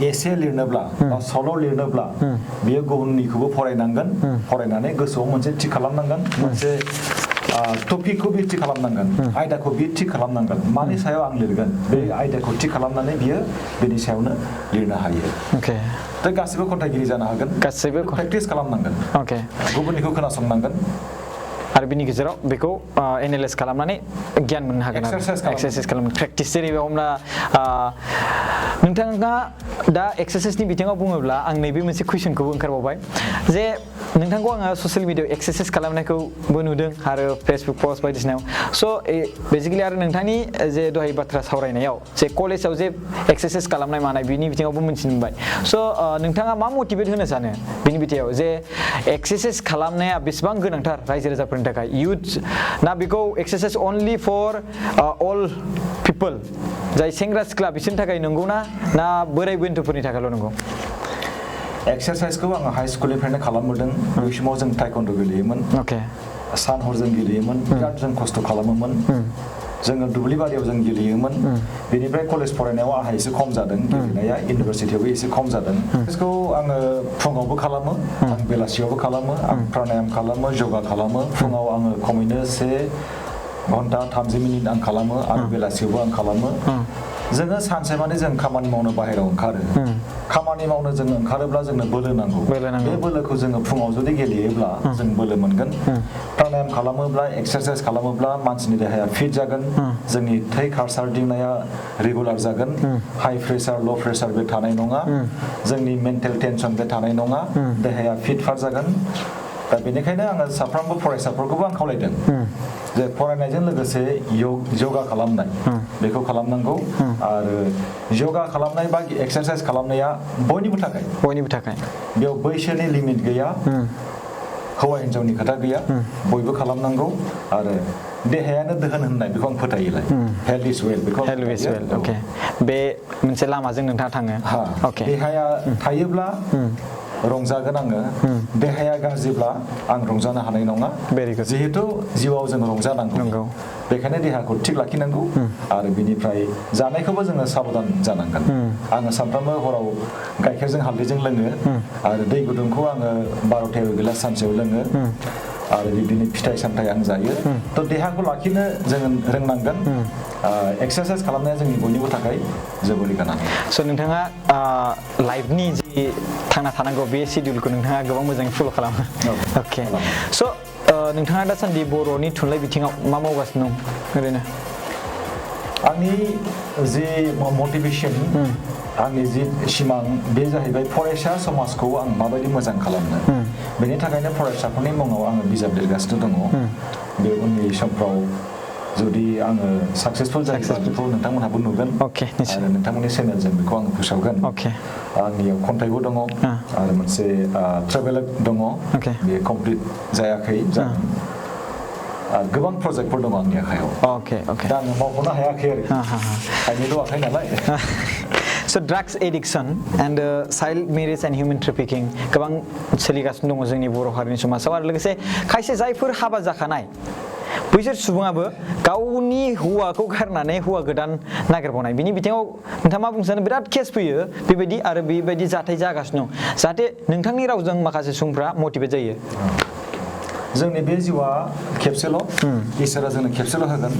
एसे लिरनोब्ला बा सल' लिरनोब्ला बियो गुबुननिखौबो फरायनांगोन फरायनानै गोसोआव मोनसे थि खालामनांगोन मोनसे टपिकखौ बि थि खालामनांगोन आयदाखौ बि थि खालामनांगोन मानि सायाव आं लिरगोन बे आयदाखौ थि खालामनानै बियो बेनि सायावनो लिरनो हायो दा गासिबो खन्थाइगिरि जानो हागोन गासिबो प्रेक्टिस खालामनांगोन गुबुननिखौ खोनासंनांगोन आरो बिनि गेजेराव बेखौ एनालाइज खालामनानै गियान मोननो हागोन एक्सारसाइज खालामनो प्रेक्टिस जेरै हमना नोंथाङा दा एक्सारसाइजनि बिथिङाव बुङोब्ला आं नैबे मोनसे कुइसनखौबो ओंखारबावबाय जे नोंथांखौ आङो ससियेल मिडियायाव एक्सारसाइज खालामनायखौबो नुदों आरो फेसबुक पस्ट बायदिसिनायाव स' बेसिकेलि आरो नोंथांनि जे दहाय बाथ्रा सावरायनायाव जे कलेजाव जे एक्सारसाइज खालामनाय मानाय बिनि बिथिङावबो मोनथिनो मोनबाय स' नोंथाङा मा मटिभेट होनो सानो बिनि बिथिङाव जे एक्सारसाइज खालामनाया बेसेबां गोनांथार रायजो राजाफोरनि थाखाय youth ना बेखौ exercise only for all people जाय सेंग्रा सिख्ला बिसोरनि थाखाय नंगौ ना बोराय बेन्थ'फोरनि थाखायल' नंगौ एक्सारसाइजखौ आङो हाइ स्कुलनिफ्रायनो खालामबोदों बै समाव जों टाइकन्ड' गेलेयोमोन सान हर जों गेलेयोमोन बिराद जों खस्थ' खालामोमोन जोङो दुब्लि बारियाव जों गेलेयोमोन बेनिफ्राय कलेज फरायनायाव आंहा एसे खम जादों गेलेनाया इउनिभारसिटियावबो एसे खम जादों बेखौ आङो फुङावबो खालामो आं बेलासियावबो खालामो आं प्राणायाम खालामो योगा खालामो फुङाव आङो खमैनो 1 घन्टा 30 मिनिट आं खालामो आरो बेलासियावबो आं खालामो जोङो सानसे माने जों खामानि मावनो बाहेरायाव ओंखारो खामानि मावनो जों ओंखारोब्ला जोंनो बोलो नांगौ बे बोलोखौ जोङो फुङाव जुदि गेलेयोब्ला जों बोलो मोनगोन प्राणायाम खालामोब्ला एक्सारसाइज खालामोब्ला मानसिनि देहाया फिट जागोन जोंनि थै खारसारदिंनाया रेगुलार जागोन हाइ प्रेसार ल' प्रेसार बे थानाय नङा जोंनि मेन्टेल टेनसन बे थानाय नङा देहाया फिट फार जागोन दा बेनिखायनो आङो साफ्रोमबो फरायसाफोरखौबो आं खावलायदों जे फरायनायजों लोगोसे योगा खालामनाय बेखौ खालामनांगौ आरो योगा खालामनाय बा एक्सारसाइज खालामनाया बयनिबो थाखाय बेयाव बैसोनि लिमिट गैया हौवा हिन्जावनि खोथा गैया बयबो खालामनांगौ आरो देहायानो दोहोन होननाय बेखौ आं फोथायोलाय हेल्थ इज वेल बेखौ अके बे मोनसे लामाजों नोंथाङा थाङो अके देहाया थायोब्ला रंजागोन आङो देहाया गाज्रिब्ला आं रंजानो हानाय नङा जिहेतु जिउआव जों रंजानांगौ बेखायनो देहाखौ थिग लाखिनांगौ आरो बिनिफ्राय जानायखौबो जोङो साबधान जानांगोन आङो सानफ्रामबो हराव गाइखेरजों हालदैजों लोङो आरो दै गुदुंखौ आङो 12 गिलास सानसेयाव लोङो आरो बिदिनो फिथाइ सामथाइ आं जायो थ' देहाखौ लाखिनो जोङो रोंनांगोन एक्सारसाइज खालामनाया जोंनि बयनिबो थाखाय जोबोरै गोनां स' नोंथाङा लाइफनि जि थांना थानांगौ बे सिडिउलखौ नोंथाङा गोबां मोजाङै फल' खालामो अके स' नोंथाङा दासान्दि बर'नि थुनलाइ बिथिङाव मा मावगासिनो दं ओरैनो आंनि जि मटिभेसन आंनि जि सिमां बे जाहैबाय फरायसा समाजखौ आं माबायदि मोजां खालामनो बेनि थाखायनो फरायसाफोरनि मुङाव आङो बिजाब लिरगासिनो दङ बे उननि समफ्राव जुदि आङो साक्सेसफुल जायोब्ला बेखौ नोंथांमोनहाबो नुगोन आरो नोंथांमोननि चेनेलजों बेखौ आङो फोसावगोन आंनियाव खन्थाइबो दङ आरो मोनसे ट्रेभेलग दङ बे कमप्लिट जायाखै गोबां प्रजेक्टफोर दङ आंनि आखायाव दा आङो मावख'नो हायाखै आरो आंनिल' आखाइ नालाय So drugs addiction and child marriage and human trafficking गोबां सोलिगासिनो दङ जोंनि बर' हारिनि समाजाव आरो लोगोसे खायसे जायफोर हाबा जाखानाय बैसोर सुबुङाबो गावनि हौवाखौ गारनानै हौवा गोदान नागिरबावनाय बिनि बिथिङाव नोंथाङा मा बुंनो सानो बिराद केस फैयो बेबायदि आरो बेबायदि जाथाय जागासिनो दं जाहाथे नोंथांनि रावजों माखासे सुबुंफ्रा मटिभेट जायो जोंनि बे जिउआ खेबसेल' इसोरा जोंनो खेबसेल' होगोन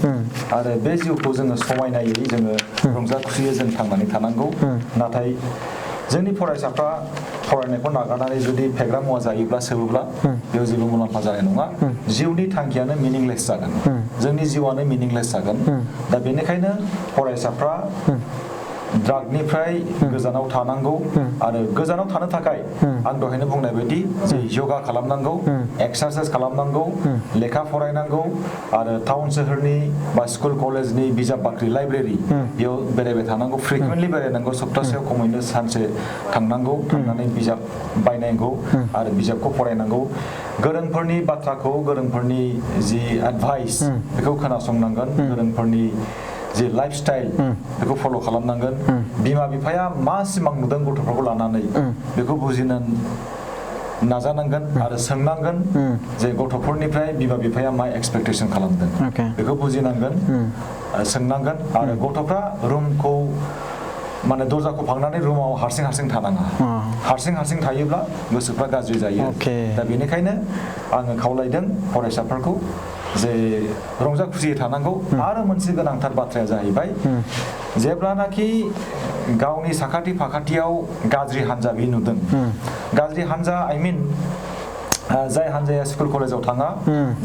आरो बे जिउखौ जोङो समायनायै जोङो रंजा खुसियै जों थांनानै थानांगौ नाथाय जोंनि फरायसाफ्रा फरायनायखौ नागारनानै जुदि फेग्रा मुवा जायोब्ला सोबोब्ला बेयाव जेबो मुलाम्फा जानाय नङा जिउनि थांखियानो मिनिंलेस जागोन जोंनि जिउआनो मिनिंलेस जागोन दा बेनिखायनो फरायसाफ्रा ड्रागनिफ्राय गोजानाव थानांगौ आरो गोजानाव थानो थाखाय आं दहायनो बुंनाय बायदि जे योगा खालामनांगौ एक्सारसाइज खालामनांगौ लेखा फरायनांगौ आरो टाउन सोहोरनि बा स्कुल कलेजनि बिजाब बाख्रि लाइब्रेरि बेयाव बेरायबाय थानांगौ फ्रिकुवेन्टलि बेरायनांगौ सप्तासेयाव खमैनो सानसे थांनानै बिजाब बायनांगौ आरो बिजाबखौ फरायनांगौ गोरोंफोरनि बाथ्राखौ गोरोंफोरनि जि एडभाइस बेखौ खोनासंनांगोन गोरोंफोरनि जे लाइफ स्टाइल बेखौ फल' खालामनांगोन बिमा बिफाया मा सिमां नुदों गथ'फोरखौ लानानै बेखौ बुजिनो नाजानांगोन आरो सोंनांगोन जे गथ'फोरनिफ्राय बिमा बिफाया मा एक्सपेक्टेसन खालामदों बेखौ बुजिनांगोन सोंनांगोन आरो गथ'फ्रा रुमखौ माने दरजाखौ फांनानै रुमाव हारसिं थानाङा हारसिं थायोब्ला गोसोफ्रा गाज्रि जायो दा बेनिखायनो आङो खावलायदों फरायसाफोरखौ जे रंजा खुसियै थानांगौ आरो मोनसे गोनांथार बाथ्राया जाहैबाय जेब्लानाखि गावनि साखाथि फाखाथियाव गाज्रि हान्जा बे नुदों गाज्रि हान्जा आइ मिन जाय हान्जाया स्कुल कलेजाव थाङा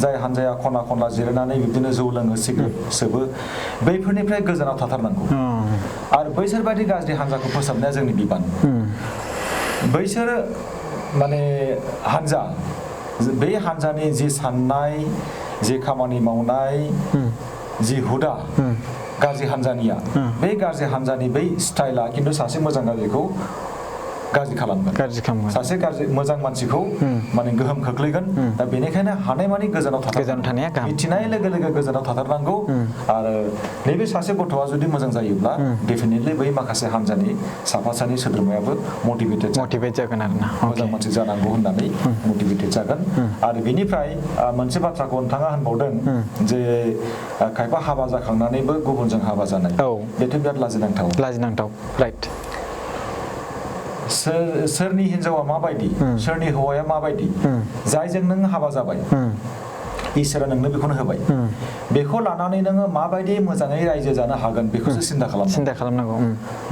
जाय हान्जाया खना खनला जिरायनानै बिदिनो जौ लोङो सिगारेट सोबो बैफोरनिफ्राय गोजानाव थाथारनांगौ आरो बैसोरबायदि गाज्रि हान्जाखौ फोसाबनाया जोंनि बिबान बैसोर माने हान्जा बे हान्जानि जि साननाय जि खामानि मावनाय जि हुदा गाज्रि हान्जानिया बे गाज्रि हान्जानि बै स्टाइला खिन्थु सासे मोजां गाज्रिखौ गाज्रि खालामगोन सासे गाज्रि मोजां मानसिखौ माने गोहोम खोख्लैगोन दा बेनिखायनो हानायमानि गोजानाव थानाया मिथिनाय लोगो लोगो गोजानाव थाथारनांगौ आरो नैबे सासे गथ'आ जुदि मोजां जायोब्ला डेफिनेटलि बै माखासे हान्जानि साफा सानै सोद्रोमायाबो मटिभेटेड जागोन आरोना मोजां मानसि जानांगौ होननानै मटिभेटेड जागोन आरो बेनिफ्राय मोनसे बाथ्राखौ नोंथाङा होनबावदों जे खायफा हाबा जाखांनानैबो गुबुनजों हाबा जानाय बेथ' बिराद लाजिनांथाव राइट सोरनि हिन्जावा माबायदि सोरनि हौवाया माबायदि जायजों नों हाबा जाबाय इसोरा नोंनो बेखौनो होबाय बेखौ लानानै नोङो माबायदि मोजाङै रायजो जानो हागोन बेखौसो सिन्था खालामनांगौ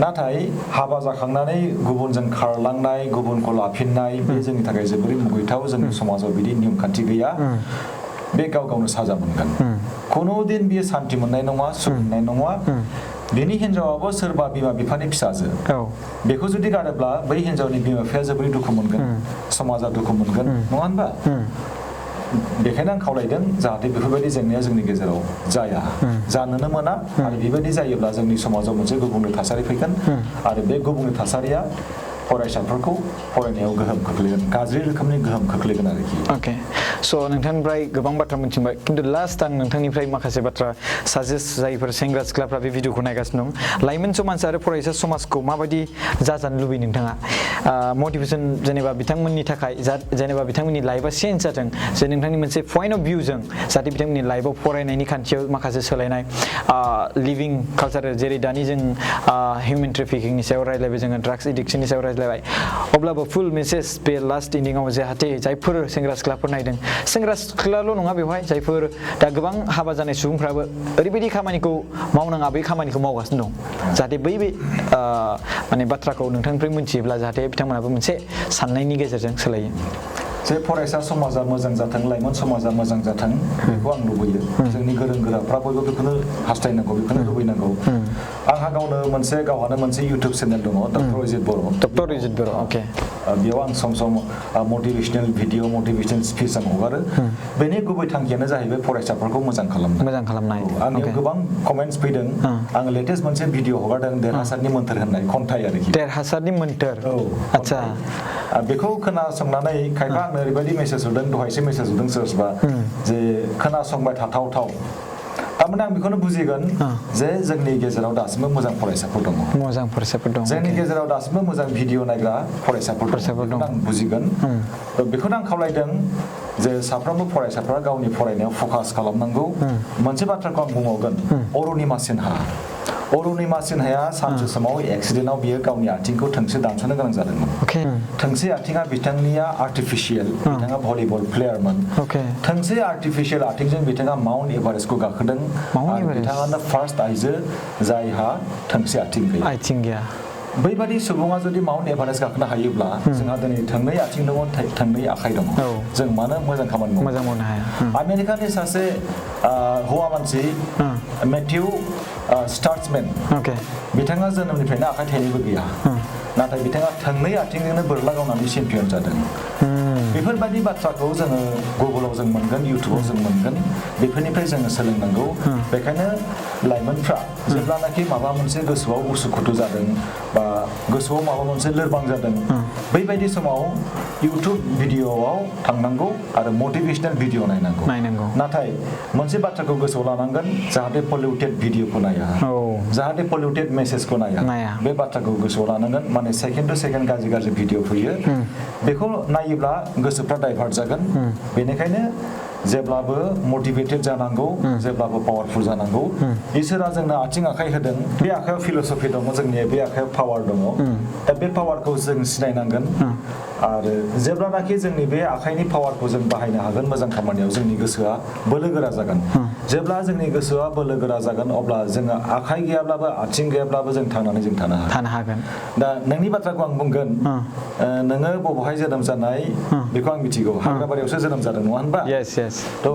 नाथाय हाबा जाखांनानै गुबुनजों खारलांनाय गुबुनखौ लाफिननाय बे जोंनि थाखाय जोबोरै मुगैथाव जोंनि समाजाव बिदि नियम खान्थि गैया बे गाव गावनो साजा मोनगोन खुनु दिन बियो सान्थि मोननाय नङा सुख मोननाय नङा बेनि हिनजावाबो सोरबा बिमा बिफानि फिसाजो बेखौ जुदि गारोब्ला बै हिनजावनि बिमा बिफाया जोबोरै दुखु मोनगोन समाजा दुखु मोनगोन नङा होनबा बेखायनो आं खावलायदों जाहाथे बेफोरबायदि जेंनाया जोंनि गेजेराव जाया जानोनो मोना आरो बेबायदि जायोब्ला जोंनि समाजाव मोनसे गुबुंले थासारि फैगोन आरो बे गुबुंले थासारिया फरायसाफोरखौ फरायनायाव गोहोम खोख्लैगोन गाज्रि रोखोमनि गोहोम खोख्लैगोन आरोखि ओके स' नोंथांनिफ्राय गोबां बाथ्रा मिथिबाय खिन्थु लास्ट आं नोंथांनिफ्राय माखासे बाथ्रा साजेस्ट जायफोर सेंग्रा सिख्लाफ्रा बे भिडिअखौ नायगासिनो दं लाइमोन समाज आरो फरायसा समाजखौ माबायदि जाजानो लुबैयो नोंथाङा मटिभेसन जेनेबा बिथांमोननि थाखाय जेनेबा बिथांमोननि लाइफआ चेन्ज जाथों जे नोंथांनि मोनसे पइन्ट अफ भिउजों जाहाथे बिथांमोननि लाइफआव फरायनायनि खान्थियाव माखासे सोलायनाय लिभिं कालचार जेरै दानि जों हिउमेन ट्रेफिकिंनि सायाव रायज्लायबाय जोङो ड्राग्स एडिक्सननि सायाव रायज्लायबाय अब्लाबो फुल मेसेज बे लास्ट इन्डिंआव जाहाथे जायफोर सेंग्रा सिख्लाफोर नायदों सेंग्रा सिख्लाल' नङा बेवहाय जायफोर दा गोबां हाबा जानाय सुबुंफ्राबो ओरैबायदि खामानिखौ मावनाङा बै खामानिखौ मावगासिनो दं जाहाथे बै माने बाथ्राखौ नोंथांनिफ्राय मिथियोब्ला जाहाथे बिथांमोनाबो मोनसे साननायनि गेजेरजों सोलायो जे फरायसा समाजा मोजां जाथों लाइमोन समाजा मोजां जाथों बेखौ आं लुबैयो जोंनि गोरों गोराफ्रा बयबो बेखौनो हास्थायनांगौ बेखौनो लुबैनांगौ आंहा गावहानो मोनसे इउटुब चेनेल दङ डक्टर अजित बर' अके बेयाव आं सम सम मटिभेशनेल भिडिअ मटिभेशनेल स्पिच आं हगारो बेनि गुबै थांखियानो जाहैबाय फरायसाफोरखौ मोजां खालामनाय आंनियाव गोबां कमेन्ट्स फैदों आं लेटेस्ट मोनसे भिडिअ हगारदों देरहासारनि मोन्थोर होननाय खन्थाइ आरोखि देरहासारनि मोन्थोर आच्छा बेखौ खोनासंनानै खायफा आंनो ओरैबायदि मेसेज हरदों दहायसो मेसेज हरदों सोरबा जे खोनासंबाय थाथावथाव थारमाने आं बेखौनो बुजिगोन जे जोंनि गेजेराव दासिमबो मोजां फरायसाफोर दङ जोंनि गेजेराव दासिमबो मोजां भिडिअ नायग्रा फरायसाफोर दं आं बुजिगोन बेखौनो आं खावलायदों जे साफ्रोमबो फरायसाफ्रा गावनि फरायनायाव फकास खालामनांगौ मोनसे बाथ्राखौ आं बुंबावगोन अरुणिमा सिन्हाया सानसे समाव एक्सिडेन्टआव बियो गावनि आथिंखौ थोंसे दानस'नो गोनां जादोंमोन थोंसे आथिङा बिथांनिया आर्टिफिशियेल बिथाङा भलिबल प्लेयारमोन थोंसे आर्टिफिशियेल आथिंजों बिथाङा माउन्ट एभारेस्टखौ गाखोदों आरो बिथाङानो फार्स्ट आइजो जायहा थोंसे आथिं गैया बैबादि सुबुङा जुदि माउन्ट एभारेस्ट गाखोनो हायोब्ला जोंहा दिनै थोंनै आथिं दङ थोंनै आखाइ दङ जों मानो मोजां खामानि मावनो हाया आमेरिकानि सासे हौवा मानसि मेथ्यु स्टार्ट्समेन बिथाङा जोनोमनिफ्रायनो आखाइ थाइनैबो गैया नाथाय बिथाङा थोंनै आथिंजोंनो बोरला गावनानै चेम्पियन जादों बेफोरबायदि बाथ्राखौ जोङो गुगोलाव जों मोनगोन इउटुबाव जों मोनगोन बेफोरनिफ्राय जोङो सोलोंनांगौ बेखायनो लाइमोनफ्रा जेब्लानाखि माबा मोनसे गोसोआव उसुखुथु जादों बा गोसोआव माबा मोनसे लोरबां जादों बैबायदि समाव इउटुब भिडिअआव थांनांगौ आरो मटिभेशनेल भिडिअ नायनांगौ नाथाय मोनसे बाथ्राखौ गोसोआव लानांगोन जाहाथे पलिउटेड भिडिअखौ नाया जाहाथे पलिउटेड मेसेजखौ नाया बे बाथ्राखौ गोसोआव लानांगोन माने सेकेन्ड टु सेकेन्ड गाज्रि भिडिअ फैयो बेखौ नायोब्ला गोसोफ्रा डाइभार्ट जागोन बेनिखायनो जेब्लाबो मटिभेटेड जानांगौ जेब्लाबो पावारफुल जानांगौ इसोरा जोंनो आथिं आखाइ होदों बे आखायाव फिलसफि दङ जोंनि बे आखायाव पावार दङ दा बे पावारखौ जों सिनायनांगोन आरो जेब्लानाखि जोंनि बे आखाइनि पावारखौ जों बाहायनो हागोन मोजां खामानियाव जोंनि गोसोआ बोलो गोरा जागोन जेब्ला जोंनि गोसोआ बोलो गोरा जागोन अब्ला जोङो आखाइ गैयाब्लाबो आथिं गैयाब्लाबो जों थांनानै थानो हागोन दा नोंनि बाथ्राखौ आं बुंगोन नोङो बबेहाय जोनोम जानाय बेखौ आं मिथिगौ हाग्राबारियावसो जोनोम जादों नङा होनबा थ'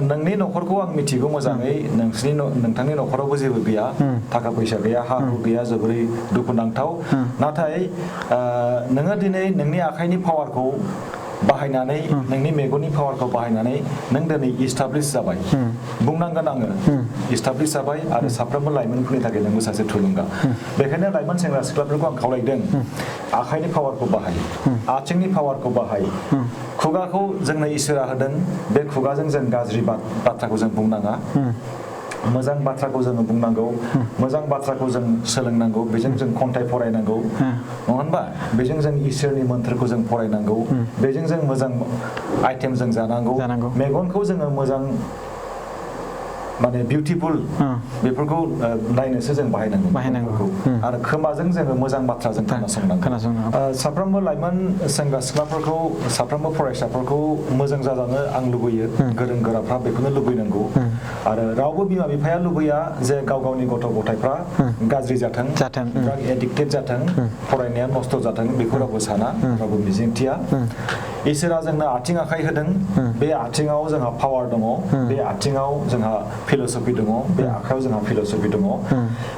नोंनि न'खरखौ आं मिथिगौ मोजाङै नोंथांनि न'खरावबो जेबो गैया थाखा फैसा गैया हा हु गैया जोबोरै दुखुनांथाव नाथाय नोङो दिनै नोंनि आखाइनि पावारखौ बाहायनानै नोंनि मेगननि पावारखौ बाहायनानै नों दिनै इस्टाब्लिश जाबाय बुंनांगोन आङो इस्टाब्लिश जाबाय आरो साफ्रोमबो लाइमोनफोरनि थाखाय नोंबो सासे थुलुंगा बेखायनो लाइमोन सेंग्रा सिख्लाफोरखौ आं खावलायदों आखाइनि पावारखौ बाहाय आथिंनि पावारखौ बाहाय खुगाखौ जोंनो इसोरा होदों बे खुगाजों जों गाज्रि बाथ्राखौ जों बुंनाङा मोजां बाथ्राखौ जोङो बुंनांगौ मोजां बाथ्राखौ जों सोलोंनांगौ बेजों जों खन्थाइ फरायनांगौ नङा होनबा बेजों जों इसोरनि मोन्थोरखौ जों फरायनांगौ बेजों जों मोजां आइटेम जों जानांगौ मेगनखौ जोङो मोजां माने बिउटिफुल बेफोरखौ नायनोसो जों बाहायनांगौ आरो खोमाजों जोङो मोजां बाथ्रा जों खोनासंनांगौ साफ्रोमबो लाइमोन सेंग्रा सिख्लाफोरखौ साफ्रोमबो फरायसाफोरखौ मोजां जाजानो आं लुबैयो गोरों गोराफ्रा बेखौनो लुबैनांगौ आरो रावबो बिमा बिफाया लुबैया जे गावनि गथ' गथायफ्रा गाज्रि जाथों ड्राग एडिक्टेड जाथों फरायनाया नस्थ' जाथों बेखौ रावबो साना रावबो मिजिंथिया इसोरा जोंनो आथिं आखाइ होदों बे आथिङाव जोंहा पावार दङ बे आथिङाव जोंहा फिल'सफि दङ बे आखायाव जोंहा फिल'सफि दङ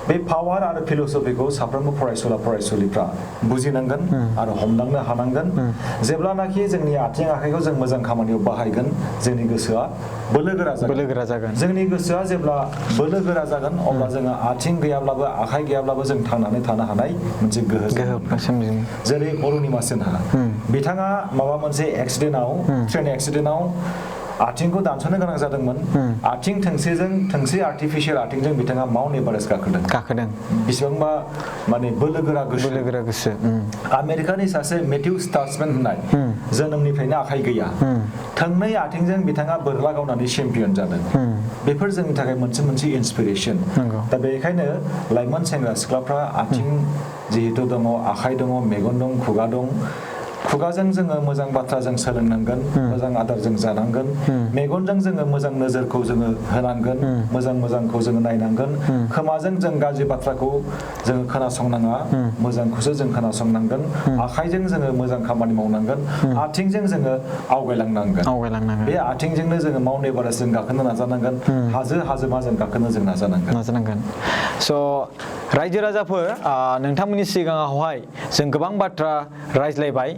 बे पावार आरो फिल'सफिखौ साफ्रोमबो फरायसुलिफ्रा बुजिनांगोन आरो हमदांनो हानांगोन जेब्लानाखि जोंनि आथिं आखाइखौ जों मोजां खामानियाव बाहायगोन जोंनि गोसोआ बोलो गोरा जागोन जोंनि गोसोआ जेब्ला बोलो गोरा जागोन अब्ला जोङो आथिं गैयाब्लाबो आखाइ गैयाब्लाबो जों थांनानै थानो हानाय मोनसे गोहो सोमजिगोन जेरै अरुणिमा सिन्हा बिथाङा माबा मोनसे ट्रेन एक्सिडेन्टआव आथिंखौ दानस'नो गोनां जादोंमोन आथिं थोंसे आर्टिफिशियेल आथिंजों बिथाङा माउन्ट एभारेस्ट गाखोदों बेसेबांबा माने बोलो गोरा गोसो आमेरिकानि सासे मेथ्यु स्टार्समेन होननाय जोनोमनिफ्रायनो आखाइ गैया थोंनै आथिंजों बिथाङा बोरला गावनानै चेम्पियन जादों बेफोर जोंनि थाखाय मोनसे इन्सपिरेसन दा बेनिखायनो लाइमोन सेंग्रा सिख्लाफ्रा आथिं जिहेतु दङ आखाइ दङ मेगन दं खुगा दं खुगाजों जोङो मोजां बाथ्रा जों सोलोंनांगोन मोजां आदार जों जानांगोन मेगनजों जोङो मोजां नोजोरखौ जोङो होनांगोन मोजांखौ जोङो नायनांगोन खोमाजों जों गाज्रि बाथ्राखौ जोङो खोनासंनाङा मोजांखौसो जों खोनासंनांगोन आखाइजों जोङो मोजां खामानि मावनांगोन आथिंजों जोङो आवगायलांनांगोन बे आथिंजोंनो जोङो माउन्ट एभारेस्ट जों गाखोनो नाजानांगोन हाजोमा जों गाखोनो जों नाजानांगोन स' रायजो राजाफोर नोंथांमोननि सिगाङावहाय जों गोबां बाथ्रा रायज्लायबाय